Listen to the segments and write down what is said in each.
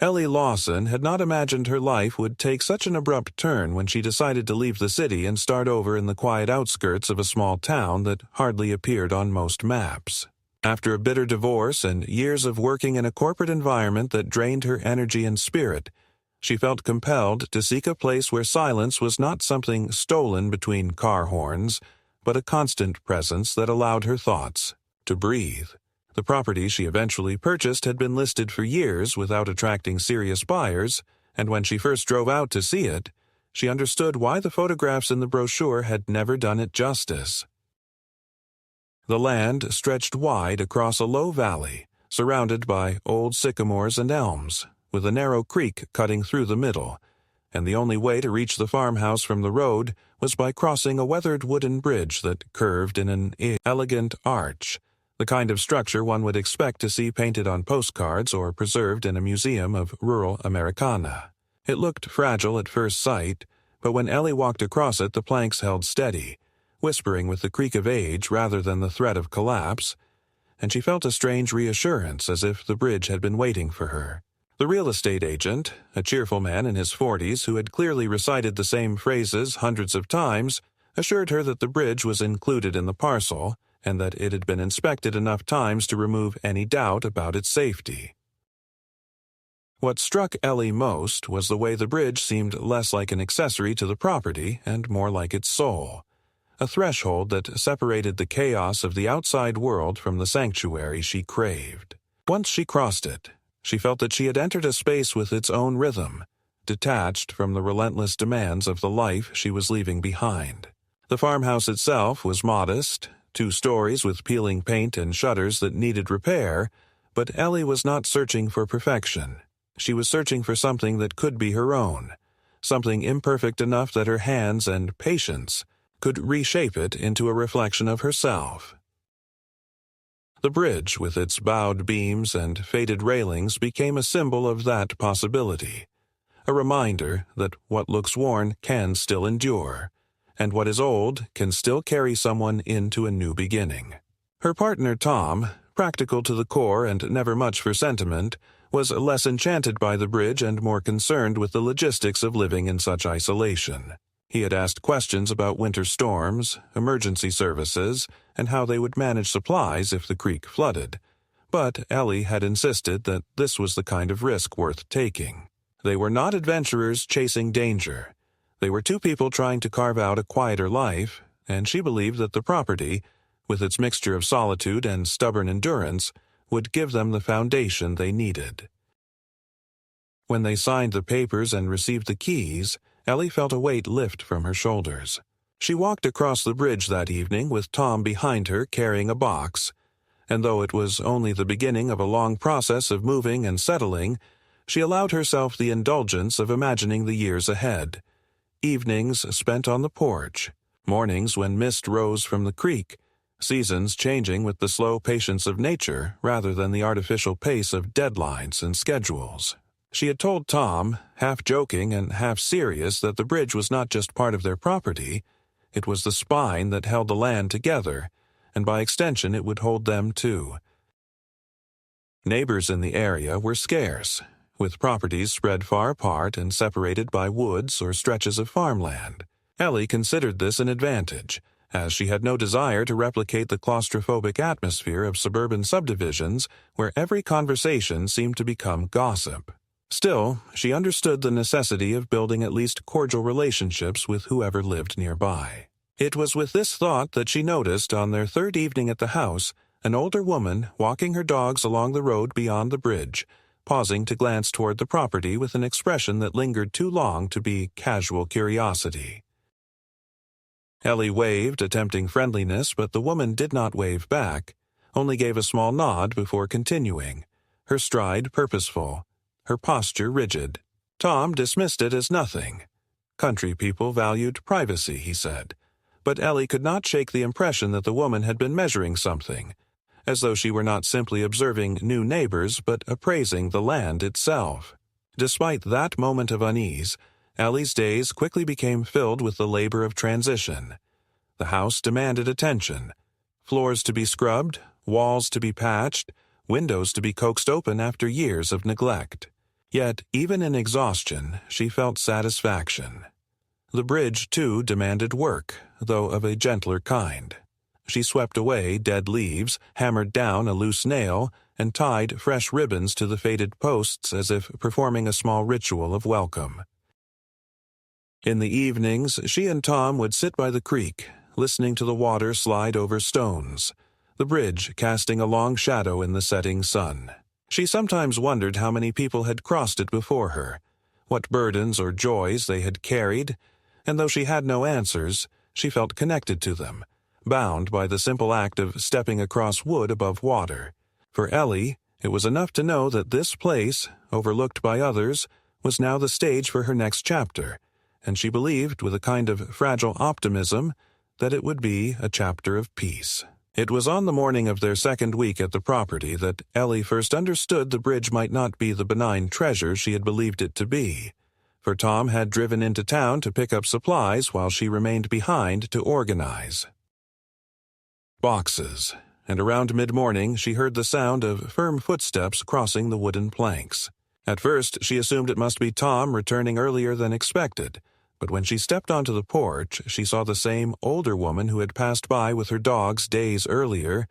Ellie Lawson had not imagined her life would take such an abrupt turn when she decided to leave the city and start over in the quiet outskirts of a small town that hardly appeared on most maps. After a bitter divorce and years of working in a corporate environment that drained her energy and spirit, she felt compelled to seek a place where silence was not something stolen between car horns, but a constant presence that allowed her thoughts to breathe. The property she eventually purchased had been listed for years without attracting serious buyers, and when she first drove out to see it, she understood why the photographs in the brochure had never done it justice. The land stretched wide across a low valley, surrounded by old sycamores and elms, with a narrow creek cutting through the middle, and the only way to reach the farmhouse from the road was by crossing a weathered wooden bridge that curved in an elegant arch, the kind of structure one would expect to see painted on postcards or preserved in a museum of rural Americana. It looked fragile at first sight, but when Ellie walked across it the planks held steady, whispering with the creak of age rather than the threat of collapse, and she felt a strange reassurance as if the bridge had been waiting for her. The real estate agent, a cheerful man in his 40s who had clearly recited the same phrases hundreds of times, assured her that the bridge was included in the parcel, and that it had been inspected enough times to remove any doubt about its safety. What struck Ellie most was the way the bridge seemed less like an accessory to the property and more like its soul, a threshold that separated the chaos of the outside world from the sanctuary she craved. Once she crossed it, she felt that she had entered a space with its own rhythm, detached from the relentless demands of the life she was leaving behind. The farmhouse itself was modest, 2 stories with peeling paint and shutters that needed repair, but Ellie was not searching for perfection. She was searching for something that could be her own, something imperfect enough that her hands and patience could reshape it into a reflection of herself. The bridge, with its bowed beams and faded railings, became a symbol of that possibility, a reminder that what looks worn can still endure, and what is old can still carry someone into a new beginning. Her partner Tom, practical to the core and never much for sentiment, was less enchanted by the bridge and more concerned with the logistics of living in such isolation. He had asked questions about winter storms, emergency services, and how they would manage supplies if the creek flooded, but Ellie had insisted that this was the kind of risk worth taking. They were not adventurers chasing danger. They were 2 people trying to carve out a quieter life, and she believed that the property, with its mixture of solitude and stubborn endurance, would give them the foundation they needed. When they signed the papers and received the keys, Ellie felt a weight lift from her shoulders. She walked across the bridge that evening with Tom behind her carrying a box, and though it was only the beginning of a long process of moving and settling, she allowed herself the indulgence of imagining the years ahead. Evenings spent on the porch, mornings when mist rose from the creek, seasons changing with the slow patience of nature rather than the artificial pace of deadlines and schedules. She had told Tom, half joking and half serious, that the bridge was not just part of their property, it was the spine that held the land together, and by extension it would hold them too. Neighbors in the area were scarce, with properties spread far apart and separated by woods or stretches of farmland. Ellie considered this an advantage, as she had no desire to replicate the claustrophobic atmosphere of suburban subdivisions where every conversation seemed to become gossip. Still, she understood the necessity of building at least cordial relationships with whoever lived nearby. It was with this thought that she noticed, on their 3rd evening at the house, an older woman walking her dogs along the road beyond the bridge, pausing to glance toward the property with an expression that lingered too long to be casual curiosity. Ellie waved, attempting friendliness, but the woman did not wave back, only gave a small nod before continuing, her stride purposeful, her posture rigid. Tom dismissed it as nothing. Country people valued privacy, he said, but Ellie could not shake the impression that the woman had been measuring something, as though she were not simply observing new neighbors but appraising the land itself. Despite that moment of unease, Ellie's days quickly became filled with the labor of transition. The house demanded attention. Floors to be scrubbed, walls to be patched, windows to be coaxed open after years of neglect. Yet, even in exhaustion, she felt satisfaction. The bridge, too, demanded work, though of a gentler kind. She swept away dead leaves, hammered down a loose nail, and tied fresh ribbons to the faded posts as if performing a small ritual of welcome. In the evenings, she and Tom would sit by the creek, listening to the water slide over stones, the bridge casting a long shadow in the setting sun. She sometimes wondered how many people had crossed it before her, what burdens or joys they had carried, and though she had no answers, she felt connected to them, bound by the simple act of stepping across wood above water. For Ellie, it was enough to know that this place, overlooked by others, was now the stage for her next chapter, and she believed with a kind of fragile optimism that it would be a chapter of peace. It was on the morning of their second week at the property that Ellie first understood the bridge might not be the benign treasure she had believed it to be, for Tom had driven into town to pick up supplies while she remained behind to organize. Boxes, and around mid-morning she heard the sound of firm footsteps crossing the wooden planks. At first she assumed it must be Tom returning earlier than expected, but when she stepped onto the porch, she saw the same older woman who had passed by with her dogs days earlier,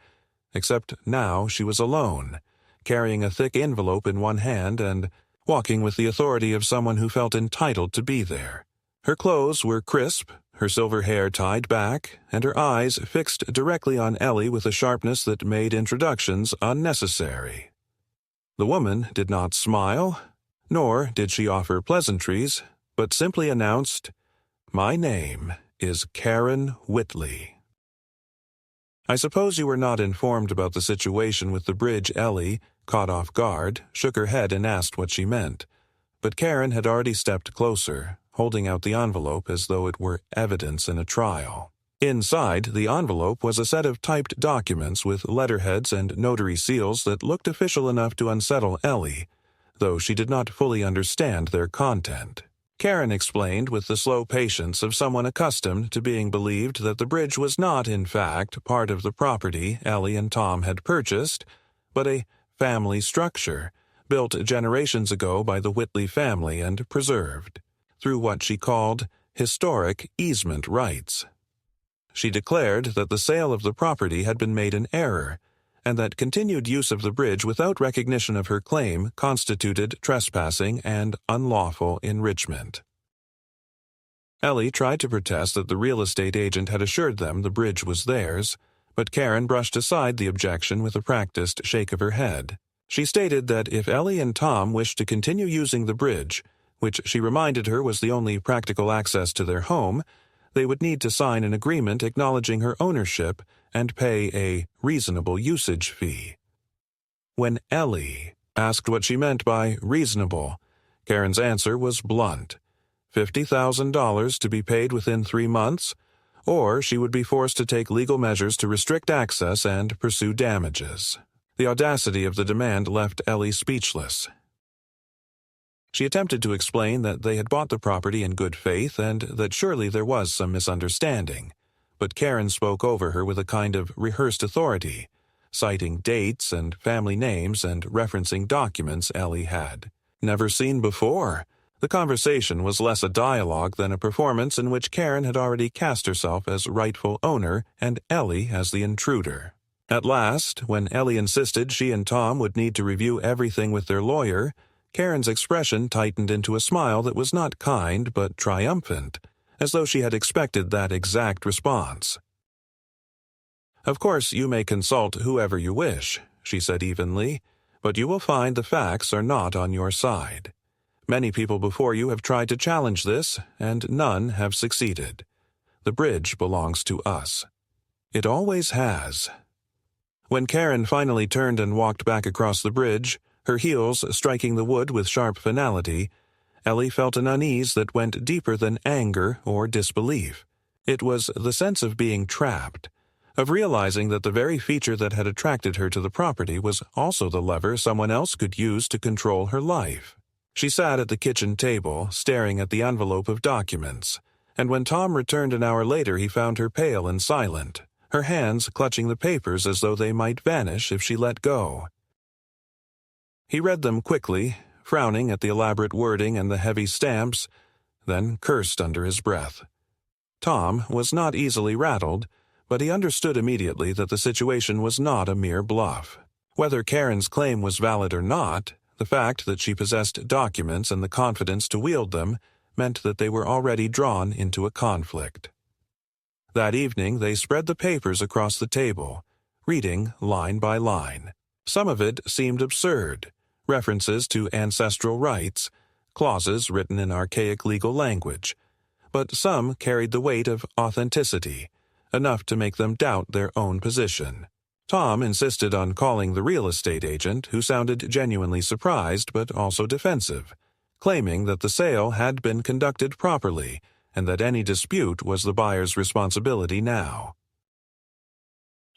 except now she was alone, carrying a thick envelope in one hand and walking with the authority of someone who felt entitled to be there. Her clothes were crisp, her silver hair tied back, and her eyes fixed directly on Ellie with a sharpness that made introductions unnecessary. The woman did not smile, nor did she offer pleasantries, but simply announced, "My name is Karen Whitley." "I suppose you were not informed about the situation with the bridge." Ellie, caught off guard, shook her head and asked what she meant. But Karen had already stepped closer, holding out the envelope as though it were evidence in a trial. Inside the envelope was a set of typed documents with letterheads and notary seals that looked official enough to unsettle Ellie, though she did not fully understand their content. Karen explained with the slow patience of someone accustomed to being believed that the bridge was not, in fact, part of the property Ellie and Tom had purchased, but a family structure, built generations ago by the Whitley family and preserved, through what she called historic easement rights. She declared that the sale of the property had been made in error, and that continued use of the bridge without recognition of her claim constituted trespassing and unlawful enrichment. Ellie tried to protest that the real estate agent had assured them the bridge was theirs, but Karen brushed aside the objection with a practiced shake of her head. She stated that if Ellie and Tom wished to continue using the bridge, which she reminded her was the only practical access to their home, they would need to sign an agreement acknowledging her ownership and pay a reasonable usage fee. When Ellie asked what she meant by reasonable, Karen's answer was blunt: $50,000 to be paid within 3 months, or she would be forced to take legal measures to restrict access and pursue damages. The audacity of the demand left Ellie speechless. She attempted to explain that they had bought the property in good faith and that surely there was some misunderstanding, but Karen spoke over her with a kind of rehearsed authority, citing dates and family names and referencing documents Ellie had never seen before. The conversation was less a dialogue than a performance in which Karen had already cast herself as rightful owner and Ellie as the intruder. At last, when Ellie insisted she and Tom would need to review everything with their lawyer, Karen's expression tightened into a smile that was not kind but triumphant, as though she had expected that exact response. "Of course you may consult whoever you wish," she said evenly, "but you will find the facts are not on your side. Many people before you have tried to challenge this, and none have succeeded. The bridge belongs to us. It always has." When Karen finally turned and walked back across the bridge, her heels striking the wood with sharp finality, Ellie felt an unease that went deeper than anger or disbelief. It was the sense of being trapped, of realizing that the very feature that had attracted her to the property was also the lever someone else could use to control her life. She sat at the kitchen table, staring at the envelope of documents, and when Tom returned an hour later he found her pale and silent, her hands clutching the papers as though they might vanish if she let go. He read them quickly, frowning at the elaborate wording and the heavy stamps, then cursed under his breath. Tom was not easily rattled, but he understood immediately that the situation was not a mere bluff. Whether Karen's claim was valid or not, the fact that she possessed documents and the confidence to wield them meant that they were already drawn into a conflict. That evening they spread the papers across the table, reading line by line. Some of it seemed absurd, references to ancestral rights, clauses written in archaic legal language, but some carried the weight of authenticity, enough to make them doubt their own position. Tom insisted on calling the real estate agent, who sounded genuinely surprised but also defensive, claiming that the sale had been conducted properly and that any dispute was the buyer's responsibility now.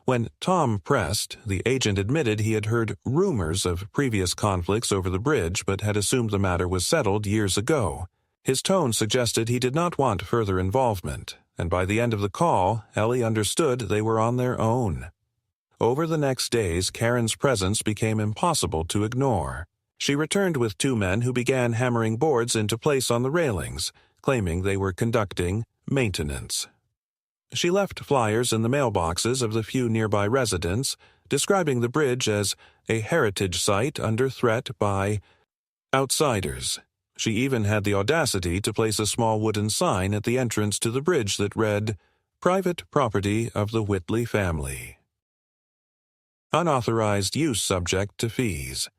When Tom pressed, the agent admitted he had heard rumors of previous conflicts over the bridge but had assumed the matter was settled years ago. His tone suggested he did not want further involvement, and by the end of the call, Ellie understood they were on their own. Over the next days, Karen's presence became impossible to ignore. She returned with two men who began hammering boards into place on the railings, claiming they were conducting maintenance. She left flyers in the mailboxes of the few nearby residents, describing the bridge as a heritage site under threat by outsiders. She even had the audacity to place a small wooden sign at the entrance to the bridge that read, "Private property of the Whitley family." Unauthorized use subject to fees.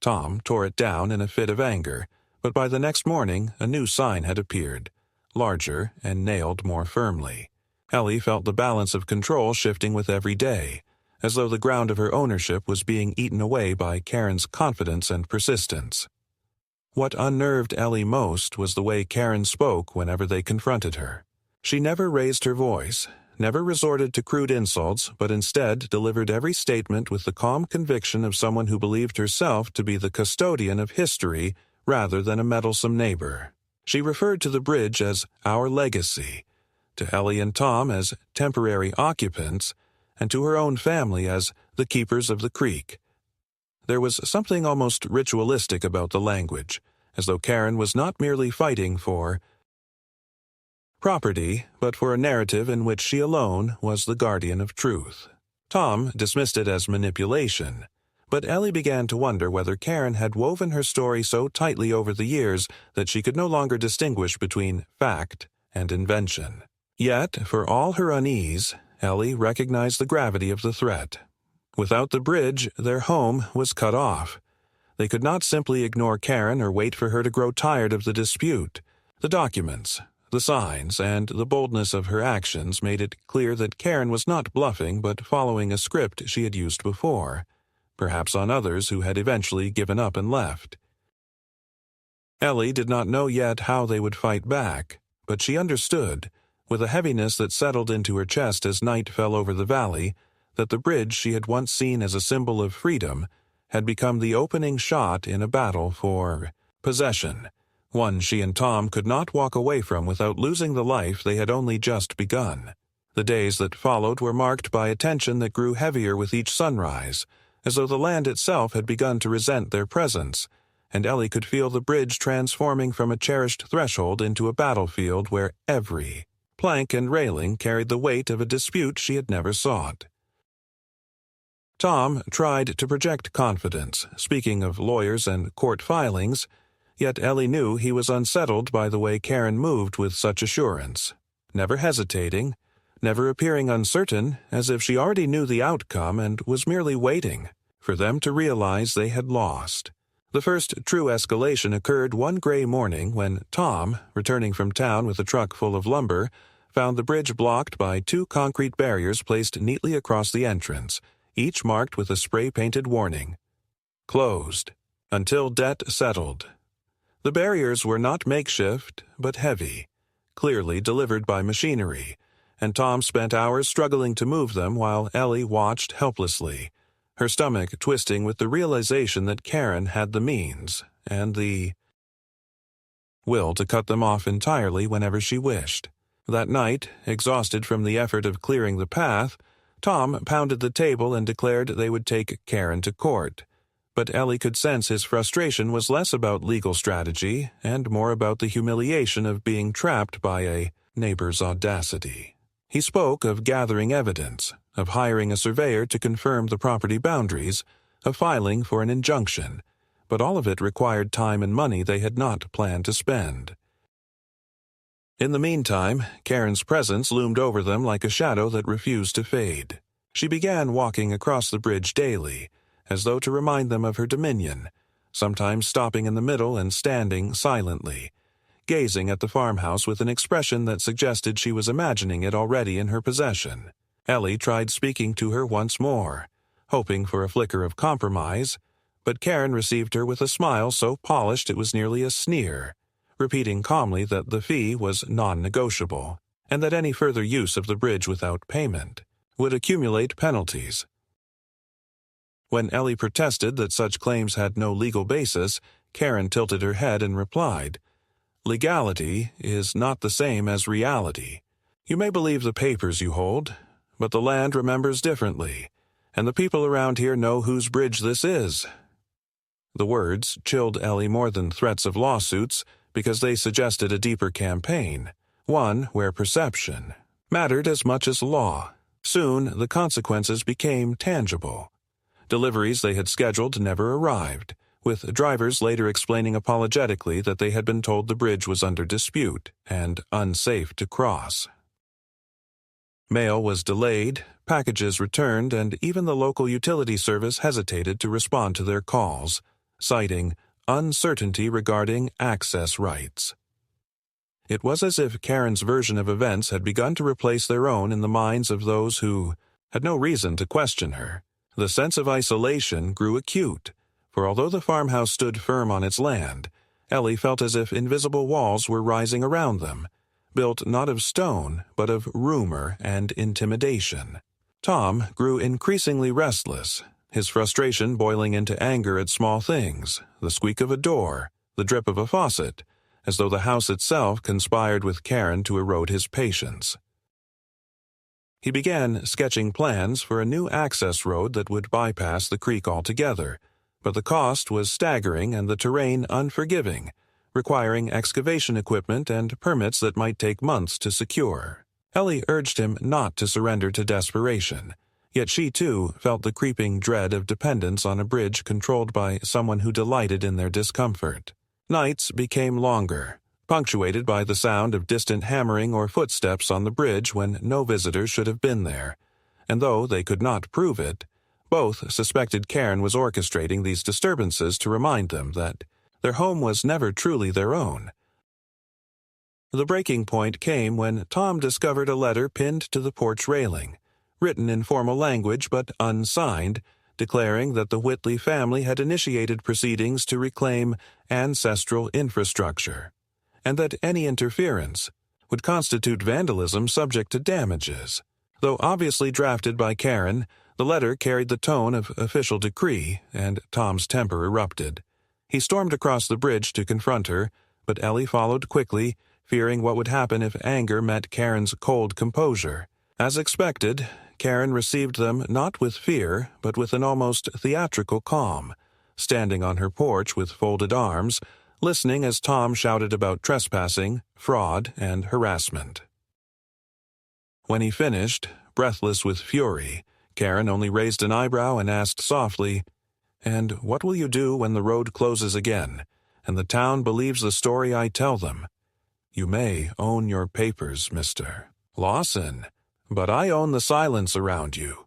Tom tore it down in a fit of anger, but by the next morning a new sign had appeared, larger and nailed more firmly. Ellie felt the balance of control shifting with every day, as though the ground of her ownership was being eaten away by Karen's confidence and persistence. What unnerved Ellie most was the way Karen spoke whenever they confronted her. She never raised her voice, never resorted to crude insults, but instead delivered every statement with the calm conviction of someone who believed herself to be the custodian of history rather than a meddlesome neighbor. She referred to the bridge as our legacy, to Ellie and Tom as temporary occupants, and to her own family as the keepers of the creek. There was something almost ritualistic about the language, as though Karen was not merely fighting for property, but for a narrative in which she alone was the guardian of truth. Tom dismissed it as manipulation, but Ellie began to wonder whether Karen had woven her story so tightly over the years that she could no longer distinguish between fact and invention. Yet, for all her unease, Ellie recognized the gravity of the threat. Without the bridge, their home was cut off. They could not simply ignore Karen or wait for her to grow tired of the dispute. The documents, the signs, and the boldness of her actions made it clear that Karen was not bluffing but following a script she had used before, perhaps on others who had eventually given up and left. Ellie did not know yet how they would fight back, but she understood, with a heaviness that settled into her chest as night fell over the valley, that the bridge she had once seen as a symbol of freedom had become the opening shot in a battle for possession, one she and Tom could not walk away from without losing the life they had only just begun. The days that followed were marked by a tension that grew heavier with each sunrise, as though the land itself had begun to resent their presence, and Ellie could feel the bridge transforming from a cherished threshold into a battlefield where every plank and railing carried the weight of a dispute she had never sought. Tom tried to project confidence, speaking of lawyers and court filings, yet Ellie knew he was unsettled by the way Karen moved with such assurance, never hesitating, never appearing uncertain, as if she already knew the outcome and was merely waiting for them to realize they had lost. The first true escalation occurred one gray morning when Tom, returning from town with a truck full of lumber, found the bridge blocked by two concrete barriers placed neatly across the entrance, each marked with a spray-painted warning, "Closed, until debt settled." The barriers were not makeshift, but heavy, clearly delivered by machinery, and Tom spent hours struggling to move them while Ellie watched helplessly, her stomach twisting with the realization that Karen had the means and the will to cut them off entirely whenever she wished. That night, exhausted from the effort of clearing the path, Tom pounded the table and declared they would take Karen to court, But Ellie could sense his frustration was less about legal strategy and more about the humiliation of being trapped by a neighbor's audacity. He spoke of gathering evidence, of hiring a surveyor to confirm the property boundaries, of filing for an injunction, but all of it required time and money they had not planned to spend. In the meantime, Karen's presence loomed over them like a shadow that refused to fade. She began walking across the bridge daily, as though to remind them of her dominion, sometimes stopping in the middle and standing silently, gazing at the farmhouse with an expression that suggested she was imagining it already in her possession. Ellie tried speaking to her once more, hoping for a flicker of compromise, but Karen received her with a smile so polished it was nearly a sneer, repeating calmly that the fee was non-negotiable, and that any further use of the bridge without payment would accumulate penalties. When Ellie protested that such claims had no legal basis, Karen tilted her head and replied, "Legality is not the same as reality. You may believe the papers you hold, but the land remembers differently, and the people around here know whose bridge this is." The words chilled Ellie more than threats of lawsuits because they suggested a deeper campaign, one where perception mattered as much as law. Soon, the consequences became tangible. Deliveries they had scheduled never arrived, with drivers later explaining apologetically that they had been told the bridge was under dispute and unsafe to cross. Mail was delayed, packages returned, and even the local utility service hesitated to respond to their calls, citing uncertainty regarding access rights. It was as if Karen's version of events had begun to replace their own in the minds of those who had no reason to question her. The sense of isolation grew acute, for although the farmhouse stood firm on its land, Ellie felt as if invisible walls were rising around them, built not of stone, but of rumor and intimidation. Tom grew increasingly restless, his frustration boiling into anger at small things, the squeak of a door, the drip of a faucet, as though the house itself conspired with Karen to erode his patience. He began sketching plans for a new access road that would bypass the creek altogether, but the cost was staggering and the terrain unforgiving, requiring excavation equipment and permits that might take months to secure. Ellie urged him not to surrender to desperation, yet she too felt the creeping dread of dependence on a bridge controlled by someone who delighted in their discomfort. Nights became longer, punctuated by the sound of distant hammering or footsteps on the bridge when no visitors should have been there, and though they could not prove it, both suspected Karen was orchestrating these disturbances to remind them that their home was never truly their own. The breaking point came when Tom discovered a letter pinned to the porch railing, written in formal language but unsigned, declaring that the Whitley family had initiated proceedings to reclaim ancestral infrastructure, and that any interference would constitute vandalism subject to damages. Though obviously drafted by Karen, the letter carried the tone of official decree, and Tom's temper erupted. He stormed across the bridge to confront her, but Ellie followed quickly, fearing what would happen if anger met Karen's cold composure. As expected, Karen received them not with fear, but with an almost theatrical calm, standing on her porch with folded arms, listening as Tom shouted about trespassing, fraud, and harassment. When he finished, breathless with fury, Karen only raised an eyebrow and asked softly, "And what will you do when the road closes again, and the town believes the story I tell them? You may own your papers, Mr. Lawson, but I own the silence around you."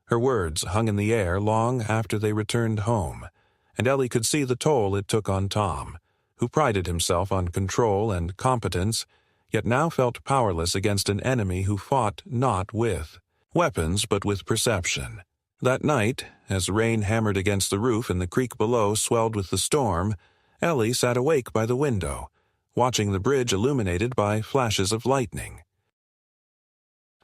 Her words hung in the air long after they returned home, and Ellie could see the toll it took on Tom, who prided himself on control and competence, yet now felt powerless against an enemy who fought not with weapons but with perception. That night, as rain hammered against the roof and the creek below swelled with the storm, Ellie sat awake by the window, watching the bridge illuminated by flashes of lightning.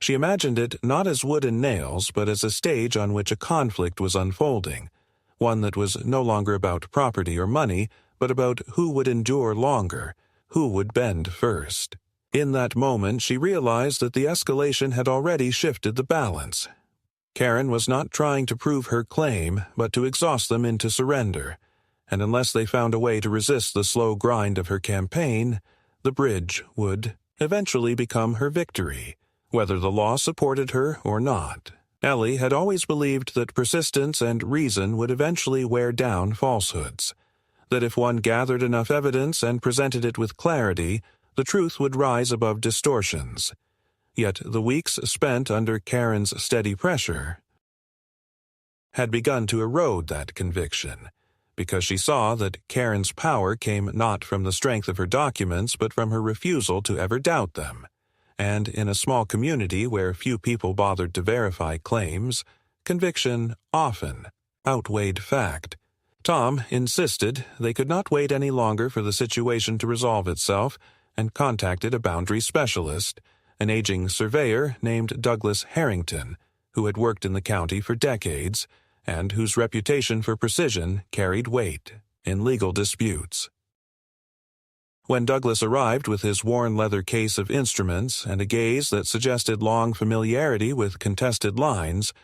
She imagined it not as wood and nails, but as a stage on which a conflict was unfolding, one that was no longer about property or money, but about who would endure longer, who would bend first. In that moment, she realized that the escalation had already shifted the balance. Karen was not trying to prove her claim, but to exhaust them into surrender, and unless they found a way to resist the slow grind of her campaign, the bridge would eventually become her victory, whether the law supported her or not. Ellie had always believed that persistence and reason would eventually wear down falsehoods, that if one gathered enough evidence and presented it with clarity, the truth would rise above distortions. Yet the weeks spent under Karen's steady pressure had begun to erode that conviction, because she saw that Karen's power came not from the strength of her documents but from her refusal to ever doubt them. And in a small community where few people bothered to verify claims, conviction often outweighed fact. Tom insisted they could not wait any longer for the situation to resolve itself and contacted a boundary specialist, an aging surveyor named Douglas Harrington, who had worked in the county for decades and whose reputation for precision carried weight in legal disputes. When Douglas arrived with his worn leather case of instruments and a gaze that suggested long familiarity with contested lines,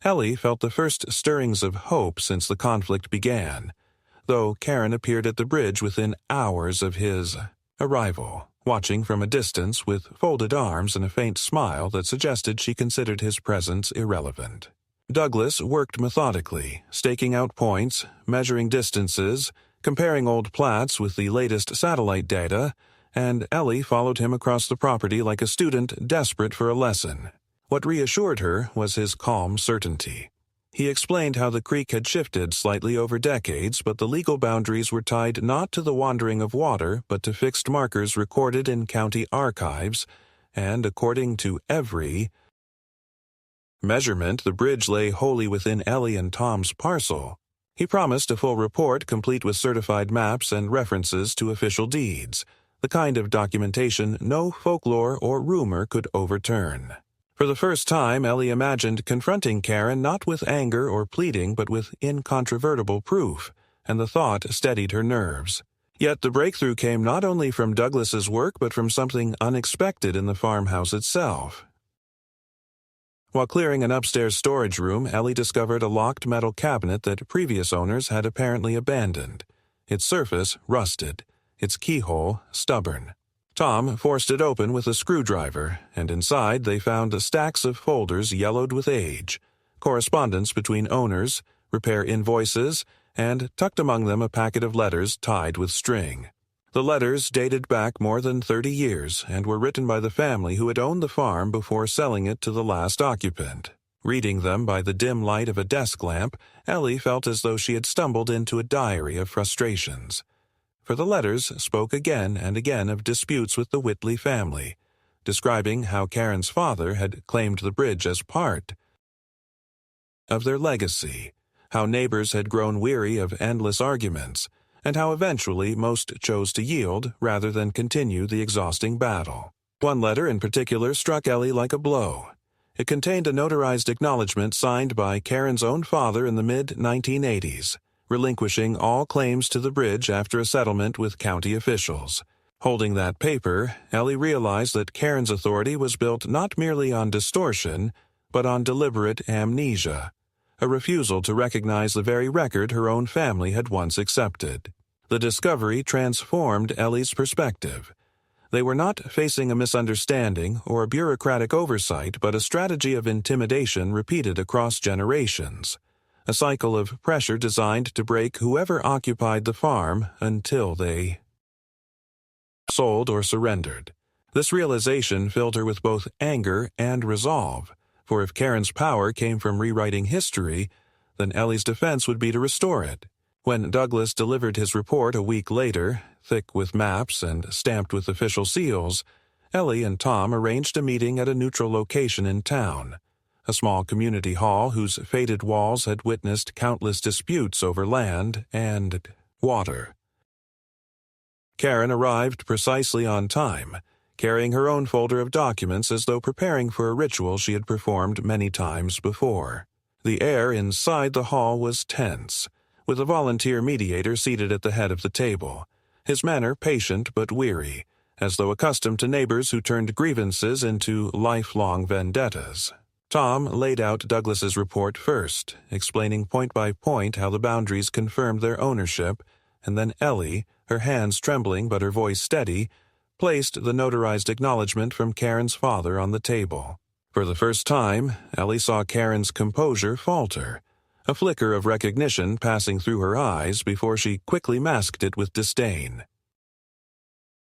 Ellie felt the first stirrings of hope since the conflict began, though Karen appeared at the bridge within hours of his arrival, watching from a distance with folded arms and a faint smile that suggested she considered his presence irrelevant. Douglas worked methodically, staking out points, measuring distances, comparing old plats with the latest satellite data, and Ellie followed him across the property like a student desperate for a lesson. What reassured her was his calm certainty. He explained how the creek had shifted slightly over decades, but the legal boundaries were tied not to the wandering of water, but to fixed markers recorded in county archives, and according to every measurement, the bridge lay wholly within Ellie and Tom's parcel. He promised a full report complete with certified maps and references to official deeds, the kind of documentation no folklore or rumor could overturn. For the first time, Ellie imagined confronting Karen not with anger or pleading but with incontrovertible proof, and the thought steadied her nerves. Yet the breakthrough came not only from Douglas's work but from something unexpected in the farmhouse itself. While clearing an upstairs storage room, Ellie discovered a locked metal cabinet that previous owners had apparently abandoned, its surface rusted, its keyhole stubborn. Tom forced it open with a screwdriver, and inside they found stacks of folders yellowed with age, correspondence between owners, repair invoices, and tucked among them a packet of letters tied with string. The letters dated back more than 30 years and were written by the family who had owned the farm before selling it to the last occupant. Reading them by the dim light of a desk lamp, Ellie felt as though she had stumbled into a diary of frustrations. For the letters spoke again and again of disputes with the Whitley family, describing how Karen's father had claimed the bridge as part of their legacy, how neighbors had grown weary of endless arguments, and how eventually most chose to yield rather than continue the exhausting battle. One letter in particular struck Ellie like a blow. It contained a notarized acknowledgment signed by Karen's own father in the mid-1980s, relinquishing all claims to the bridge after a settlement with county officials. Holding that paper, Ellie realized that Karen's authority was built not merely on distortion, but on deliberate amnesia, a refusal to recognize the very record her own family had once accepted. The discovery transformed Ellie's perspective. They were not facing a misunderstanding or a bureaucratic oversight, but a strategy of intimidation repeated across generations, a cycle of pressure designed to break whoever occupied the farm until they sold or surrendered. This realization filled her with both anger and resolve, for if Karen's power came from rewriting history, then Ellie's defense would be to restore it. When Douglas delivered his report a week later, thick with maps and stamped with official seals, Ellie and Tom arranged a meeting at a neutral location in town, a small community hall whose faded walls had witnessed countless disputes over land and water. Karen arrived precisely on time, carrying her own folder of documents as though preparing for a ritual she had performed many times before. The air inside the hall was tense, with a volunteer mediator seated at the head of the table, his manner patient but weary, as though accustomed to neighbors who turned grievances into lifelong vendettas. Tom laid out Douglas's report first, explaining point by point how the boundaries confirmed their ownership, and then Ellie, her hands trembling but her voice steady, placed the notarized acknowledgement from Karen's father on the table. For the first time, Ellie saw Karen's composure falter, a flicker of recognition passing through her eyes before she quickly masked it with disdain.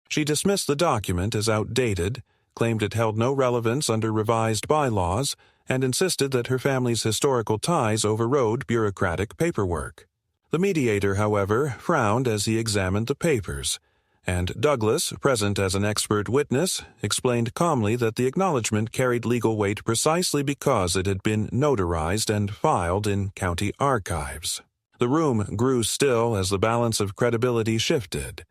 She dismissed the document as outdated, claimed it held no relevance under revised bylaws, and insisted that her family's historical ties overrode bureaucratic paperwork. The mediator, however, frowned as he examined the papers, and Douglas, present as an expert witness, explained calmly that the acknowledgement carried legal weight precisely because it had been notarized and filed in county archives. The room grew still as the balance of credibility shifted,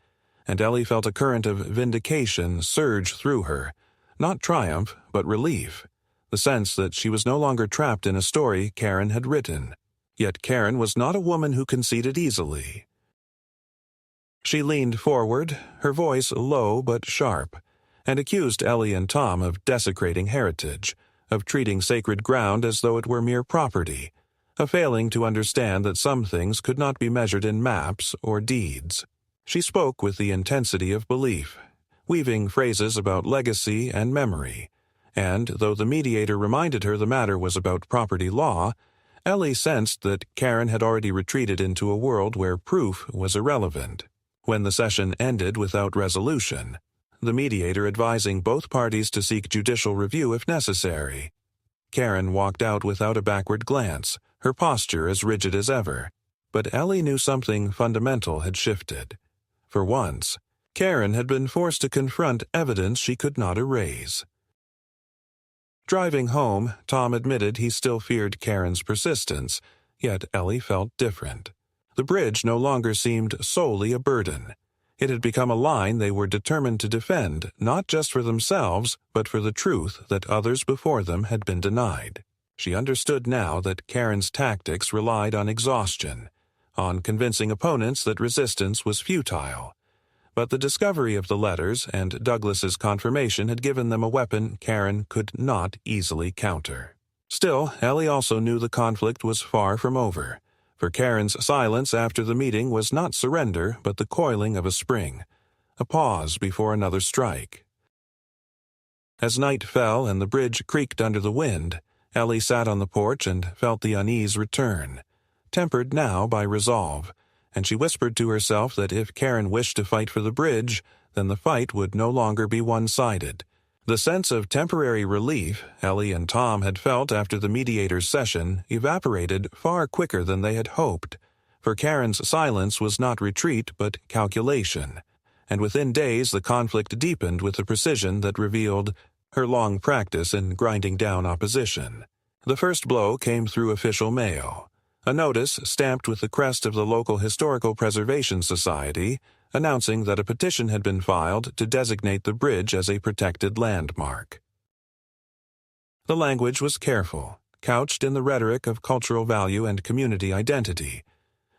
and Ellie felt a current of vindication surge through her, not triumph, but relief, the sense that she was no longer trapped in a story Karen had written. Yet Karen was not a woman who conceded easily. She leaned forward, her voice low but sharp, and accused Ellie and Tom of desecrating heritage, of treating sacred ground as though it were mere property, of failing to understand that some things could not be measured in maps or deeds. She spoke with the intensity of belief, weaving phrases about legacy and memory, and though the mediator reminded her the matter was about property law, Ellie sensed that Karen had already retreated into a world where proof was irrelevant. When the session ended without resolution, the mediator advising both parties to seek judicial review if necessary, Karen walked out without a backward glance, her posture as rigid as ever. But Ellie knew something fundamental had shifted. For once, Karen had been forced to confront evidence she could not erase. Driving home, Tom admitted he still feared Karen's persistence, yet Ellie felt different. The bridge no longer seemed solely a burden. It had become a line they were determined to defend, not just for themselves, but for the truth that others before them had been denied. She understood now that Karen's tactics relied on exhaustion, on convincing opponents that resistance was futile. But the discovery of the letters and Douglas's confirmation had given them a weapon Karen could not easily counter. Still, Ellie also knew the conflict was far from over, for Karen's silence after the meeting was not surrender but the coiling of a spring, a pause before another strike. As night fell and the bridge creaked under the wind, Ellie sat on the porch and felt the unease return, tempered now by resolve, and she whispered to herself that if Karen wished to fight for the bridge, then the fight would no longer be one-sided. The sense of temporary relief Ellie and Tom had felt after the mediator's session evaporated far quicker than they had hoped, for Karen's silence was not retreat but calculation, and within days the conflict deepened with a precision that revealed her long practice in grinding down opposition. The first blow came through official mail. A notice stamped with the crest of the local Historical Preservation Society, announcing that a petition had been filed to designate the bridge as a protected landmark. The language was careful, couched in the rhetoric of cultural value and community identity,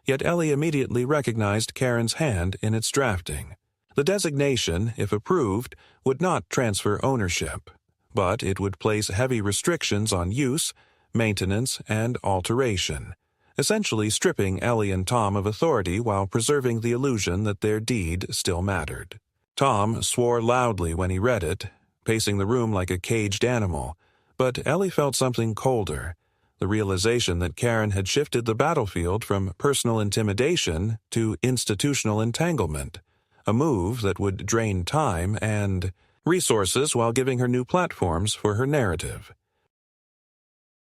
yet Ellie immediately recognized Karen's hand in its drafting. The designation, if approved, would not transfer ownership, but it would place heavy restrictions on use, maintenance, and alteration, essentially stripping Ellie and Tom of authority while preserving the illusion that their deed still mattered. Tom swore loudly when he read it, pacing the room like a caged animal, but Ellie felt something colder, the realization that Karen had shifted the battlefield from personal intimidation to institutional entanglement, a move that would drain time and resources while giving her new platforms for her narrative.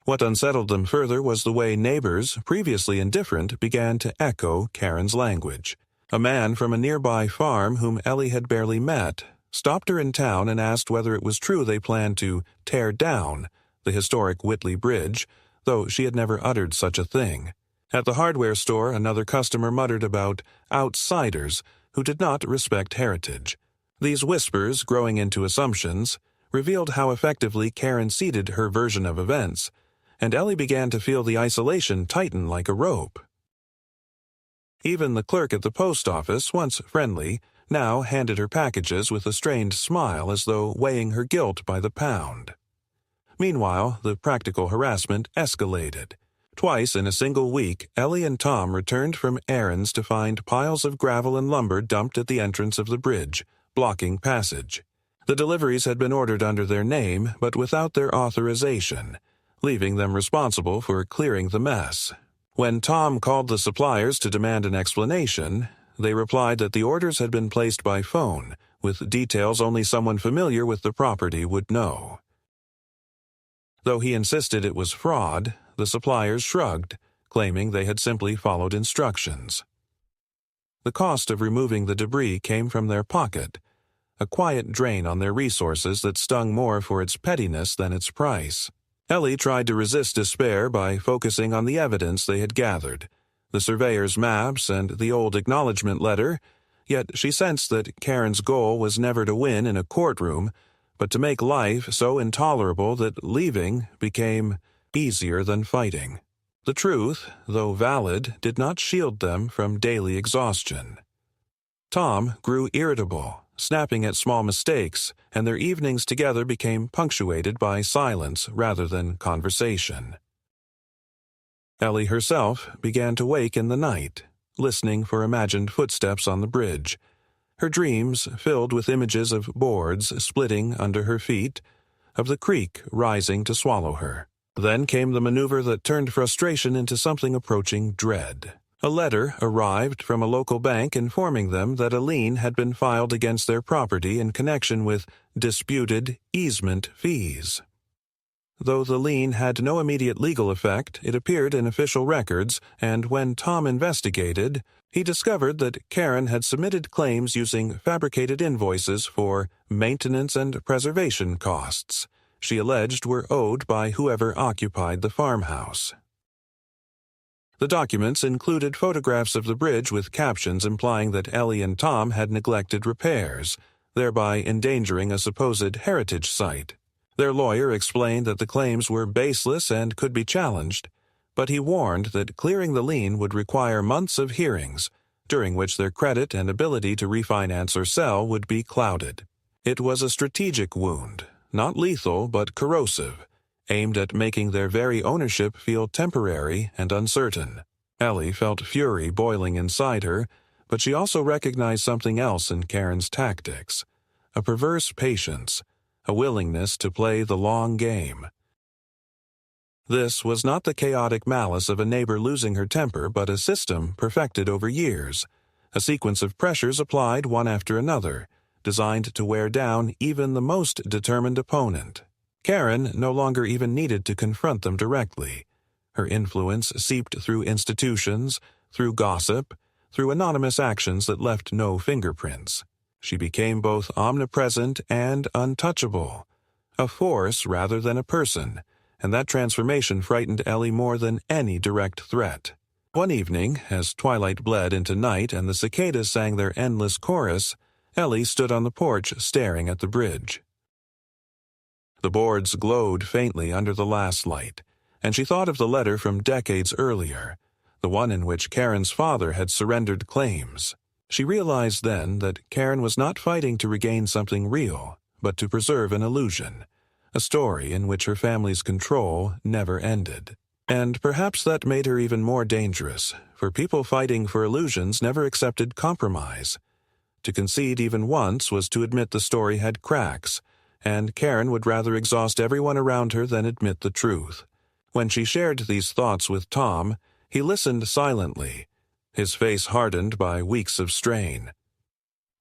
What unsettled them further was the way neighbors, previously indifferent, began to echo Karen's language. A man from a nearby farm whom Ellie had barely met stopped her in town and asked whether it was true they planned to tear down the historic Whitley Bridge, though she had never uttered such a thing. At the hardware store, another customer muttered about outsiders who did not respect heritage. These whispers, growing into assumptions, revealed how effectively Karen seeded her version of events, and Ellie began to feel the isolation tighten like a rope. Even the clerk at the post office, once friendly, now handed her packages with a strained smile as though weighing her guilt by the pound. Meanwhile, the practical harassment escalated. Twice in a single week, Ellie and Tom returned from errands to find piles of gravel and lumber dumped at the entrance of the bridge, blocking passage. The deliveries had been ordered under their name, but without their authorization, leaving them responsible for clearing the mess. When Tom called the suppliers to demand an explanation, they replied that the orders had been placed by phone, with details only someone familiar with the property would know. Though he insisted it was fraud, the suppliers shrugged, claiming they had simply followed instructions. The cost of removing the debris came from their pocket, a quiet drain on their resources that stung more for its pettiness than its price. Ellie tried to resist despair by focusing on the evidence they had gathered, the surveyor's maps and the old acknowledgement letter, yet she sensed that Karen's goal was never to win in a courtroom, but to make life so intolerable that leaving became easier than fighting. The truth, though valid, did not shield them from daily exhaustion. Tom grew irritable, snapping at small mistakes, and their evenings together became punctuated by silence rather than conversation. Ellie herself began to wake in the night, listening for imagined footsteps on the bridge, her dreams filled with images of boards splitting under her feet, of the creek rising to swallow her. Then came the maneuver that turned frustration into something approaching dread. A letter arrived from a local bank informing them that a lien had been filed against their property in connection with disputed easement fees. Though the lien had no immediate legal effect, it appeared in official records, and when Tom investigated, he discovered that Karen had submitted claims using fabricated invoices for maintenance and preservation costs she alleged were owed by whoever occupied the farmhouse. The documents included photographs of the bridge with captions implying that Ellie and Tom had neglected repairs, thereby endangering a supposed heritage site. Their lawyer explained that the claims were baseless and could be challenged, but he warned that clearing the lien would require months of hearings, during which their credit and ability to refinance or sell would be clouded. It was a strategic wound, not lethal but corrosive, aimed at making their very ownership feel temporary and uncertain. Ellie felt fury boiling inside her, but she also recognized something else in Karen's tactics, a perverse patience, a willingness to play the long game. This was not the chaotic malice of a neighbor losing her temper, but a system perfected over years, a sequence of pressures applied one after another, designed to wear down even the most determined opponent. Karen no longer even needed to confront them directly. Her influence seeped through institutions, through gossip, through anonymous actions that left no fingerprints. She became both omnipresent and untouchable, a force rather than a person, and that transformation frightened Ellie more than any direct threat. One evening, as twilight bled into night and the cicadas sang their endless chorus, Ellie stood on the porch staring at the bridge. The boards glowed faintly under the last light, and she thought of the letter from decades earlier, the one in which Karen's father had surrendered claims. She realized then that Karen was not fighting to regain something real, but to preserve an illusion, a story in which her family's control never ended. And perhaps that made her even more dangerous, for people fighting for illusions never accepted compromise. To concede even once was to admit the story had cracks, and Karen would rather exhaust everyone around her than admit the truth. When she shared these thoughts with Tom, he listened silently, his face hardened by weeks of strain.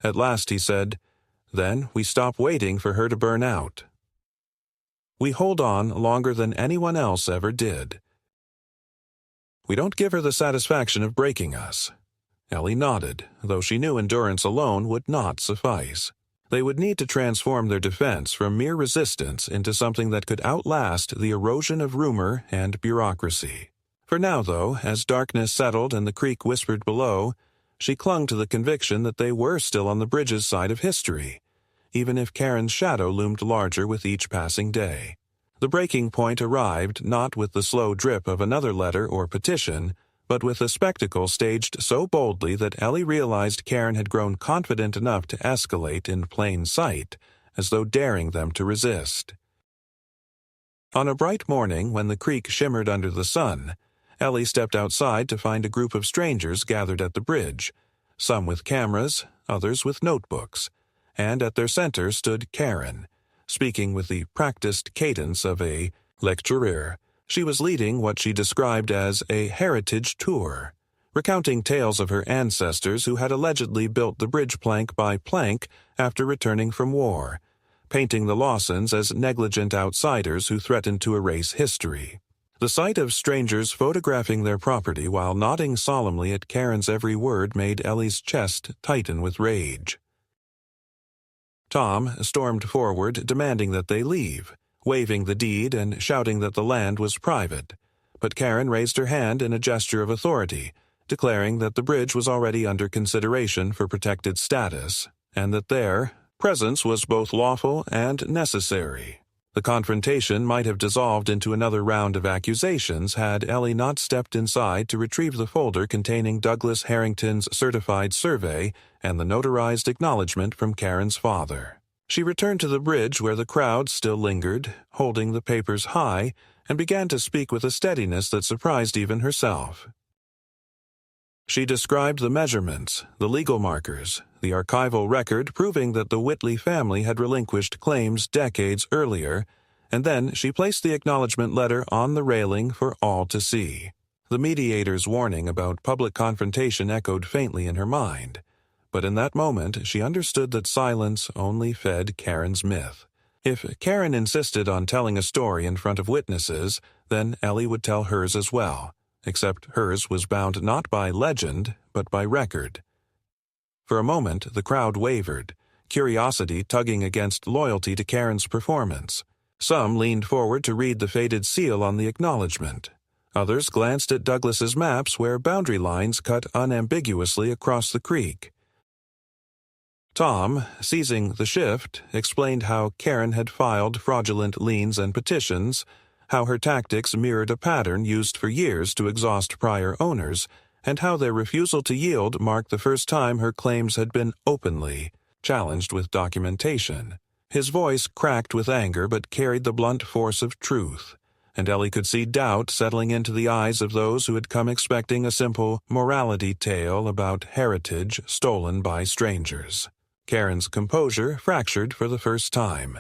At last he said, "Then we stop waiting for her to burn out. We hold on longer than anyone else ever did. We don't give her the satisfaction of breaking us." Ellie nodded, though she knew endurance alone would not suffice. They would need to transform their defense from mere resistance into something that could outlast the erosion of rumor and bureaucracy. For now, though, as darkness settled and the creek whispered below, she clung to the conviction that they were still on the bridge's side of history, even if Karen's shadow loomed larger with each passing day. The breaking point arrived not with the slow drip of another letter or petition, but with a spectacle staged so boldly that Ellie realized Karen had grown confident enough to escalate in plain sight, as though daring them to resist. On a bright morning when the creek shimmered under the sun, Ellie stepped outside to find a group of strangers gathered at the bridge, some with cameras, others with notebooks, and at their center stood Karen, speaking with the practiced cadence of a lecturer. She was leading what she described as a heritage tour, recounting tales of her ancestors who had allegedly built the bridge plank by plank after returning from war, painting the Lawsons as negligent outsiders who threatened to erase history. The sight of strangers photographing their property while nodding solemnly at Karen's every word made Ellie's chest tighten with rage. Tom stormed forward, demanding that they leave, waving the deed and shouting that the land was private. But Karen raised her hand in a gesture of authority, declaring that the bridge was already under consideration for protected status, and that their presence was both lawful and necessary. The confrontation might have dissolved into another round of accusations had Ellie not stepped inside to retrieve the folder containing Douglas Harrington's certified survey and the notarized acknowledgement from Karen's father. She returned to the bridge where the crowd still lingered, holding the papers high, and began to speak with a steadiness that surprised even herself. She described the measurements, the legal markers, the archival record proving that the Whitley family had relinquished claims decades earlier, and then she placed the acknowledgement letter on the railing for all to see. The mediator's warning about public confrontation echoed faintly in her mind, but in that moment she understood that silence only fed Karen's myth. If Karen insisted on telling a story in front of witnesses, then Ellie would tell hers as well, except hers was bound not by legend, but by record. For a moment, the crowd wavered, curiosity tugging against loyalty to Karen's performance. Some leaned forward to read the faded seal on the acknowledgement. Others glanced at Douglas's maps where boundary lines cut unambiguously across the creek. Tom, seizing the shift, explained how Karen had filed fraudulent liens and petitions, how her tactics mirrored a pattern used for years to exhaust prior owners, and how their refusal to yield marked the first time her claims had been openly challenged with documentation. His voice cracked with anger but carried the blunt force of truth, and Ellie could see doubt settling into the eyes of those who had come expecting a simple morality tale about heritage stolen by strangers. Karen's composure fractured for the first time.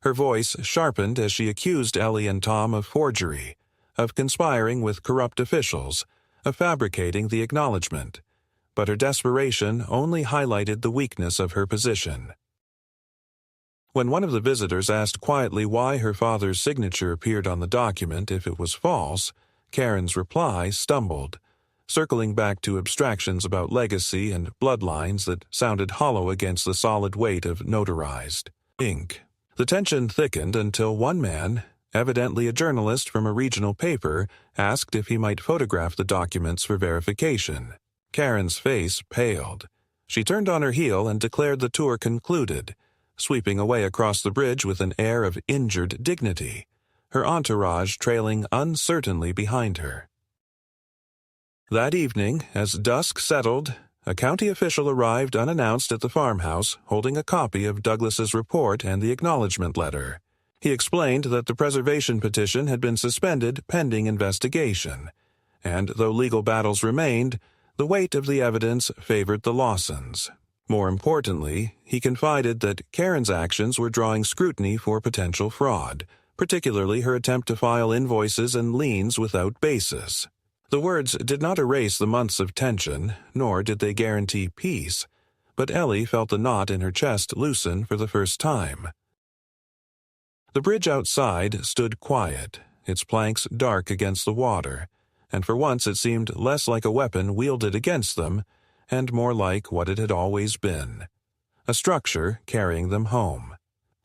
Her voice sharpened as she accused Ellie and Tom of forgery, of conspiring with corrupt officials, of fabricating the acknowledgement, but her desperation only highlighted the weakness of her position. When one of the visitors asked quietly why her father's signature appeared on the document if it was false, Karen's reply stumbled, circling back to abstractions about legacy and bloodlines that sounded hollow against the solid weight of notarized ink. The tension thickened until one man, evidently a journalist from a regional paper, asked if he might photograph the documents for verification. Karen's face paled. She turned on her heel and declared the tour concluded, sweeping away across the bridge with an air of injured dignity, her entourage trailing uncertainly behind her. That evening, as dusk settled, a county official arrived unannounced at the farmhouse, holding a copy of Douglas's report and the acknowledgement letter. He explained that the preservation petition had been suspended pending investigation, and though legal battles remained, the weight of the evidence favored the Lawsons. More importantly, he confided that Karen's actions were drawing scrutiny for potential fraud, particularly her attempt to file invoices and liens without basis. The words did not erase the months of tension, nor did they guarantee peace, but Ellie felt the knot in her chest loosen for the first time. The bridge outside stood quiet, its planks dark against the water, and for once it seemed less like a weapon wielded against them, and more like what it had always been, a structure carrying them home.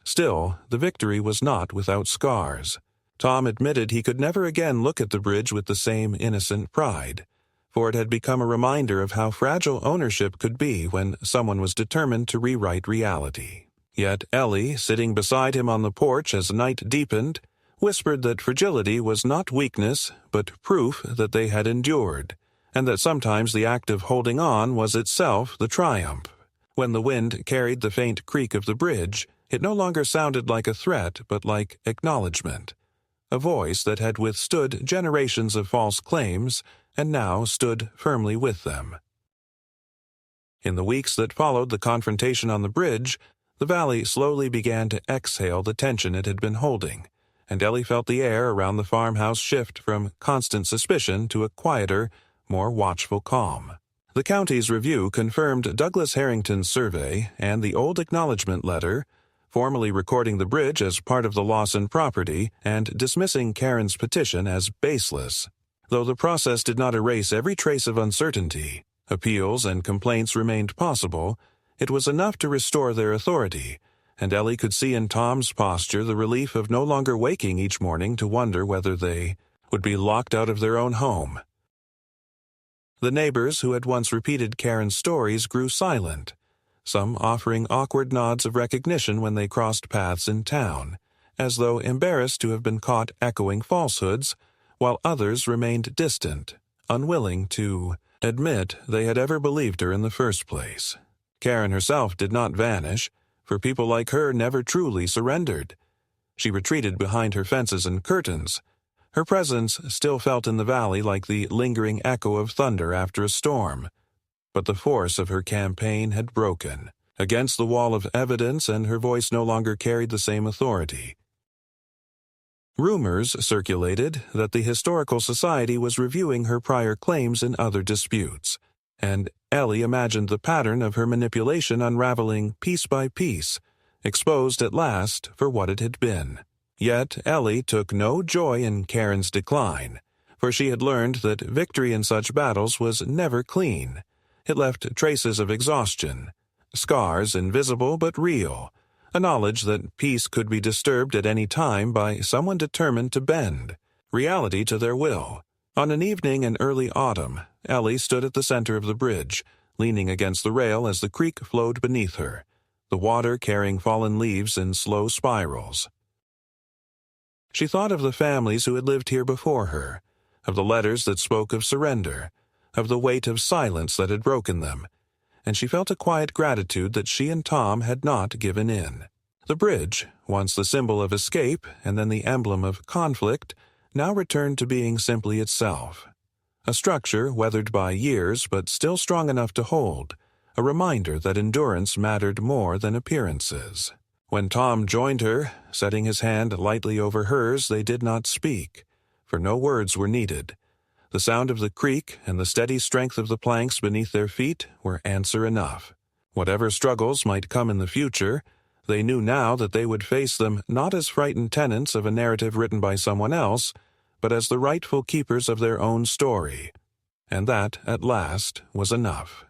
Still, the victory was not without scars. Tom admitted he could never again look at the bridge with the same innocent pride, for it had become a reminder of how fragile ownership could be when someone was determined to rewrite reality. Yet Ellie, sitting beside him on the porch as night deepened, whispered that fragility was not weakness, but proof that they had endured, and that sometimes the act of holding on was itself the triumph. When the wind carried the faint creak of the bridge, it no longer sounded like a threat but like acknowledgement. a voice that had withstood generations of false claims and now stood firmly with them. In the weeks that followed the confrontation on the bridge, the valley slowly began to exhale the tension it had been holding, and Ellie felt the air around the farmhouse shift from constant suspicion to a quieter, more watchful calm. The county's review confirmed Douglas Harrington's survey and the old acknowledgement letter, formally recording the bridge as part of the Lawson property and dismissing Karen's petition as baseless. Though the process did not erase every trace of uncertainty, appeals and complaints remained possible, it was enough to restore their authority, and Ellie could see in Tom's posture the relief of no longer waking each morning to wonder whether they would be locked out of their own home. The neighbors who had once repeated Karen's stories grew silent, some offering awkward nods of recognition when they crossed paths in town, as though embarrassed to have been caught echoing falsehoods, while others remained distant, unwilling to admit they had ever believed her in the first place. Karen herself did not vanish, for people like her never truly surrendered. She retreated behind her fences and curtains, her presence still felt in the valley like the lingering echo of thunder after a storm. But the force of her campaign had broken against the wall of evidence, and her voice no longer carried the same authority. Rumors circulated that the Historical Society was reviewing her prior claims in other disputes, and Ellie imagined the pattern of her manipulation unraveling piece by piece, exposed at last for what it had been. Yet Ellie took no joy in Karen's decline, for she had learned that victory in such battles was never clean. It left traces of exhaustion, scars invisible but real, a knowledge that peace could be disturbed at any time by someone determined to bend reality to their will. On an evening in early autumn, Ellie stood at the center of the bridge, leaning against the rail as the creek flowed beneath her, the water carrying fallen leaves in slow spirals. She thought of the families who had lived here before her, of the letters that spoke of surrender, of the weight of silence that had broken them, and she felt a quiet gratitude that she and Tom had not given in. The bridge, once the symbol of escape and then the emblem of conflict, now returned to being simply itself. A structure weathered by years but still strong enough to hold, a reminder that endurance mattered more than appearances. When Tom joined her, setting his hand lightly over hers, they did not speak, for no words were needed. The sound of the creek and the steady strength of the planks beneath their feet were answer enough. Whatever struggles might come in the future, they knew now that they would face them not as frightened tenants of a narrative written by someone else, but as the rightful keepers of their own story. And that, at last, was enough.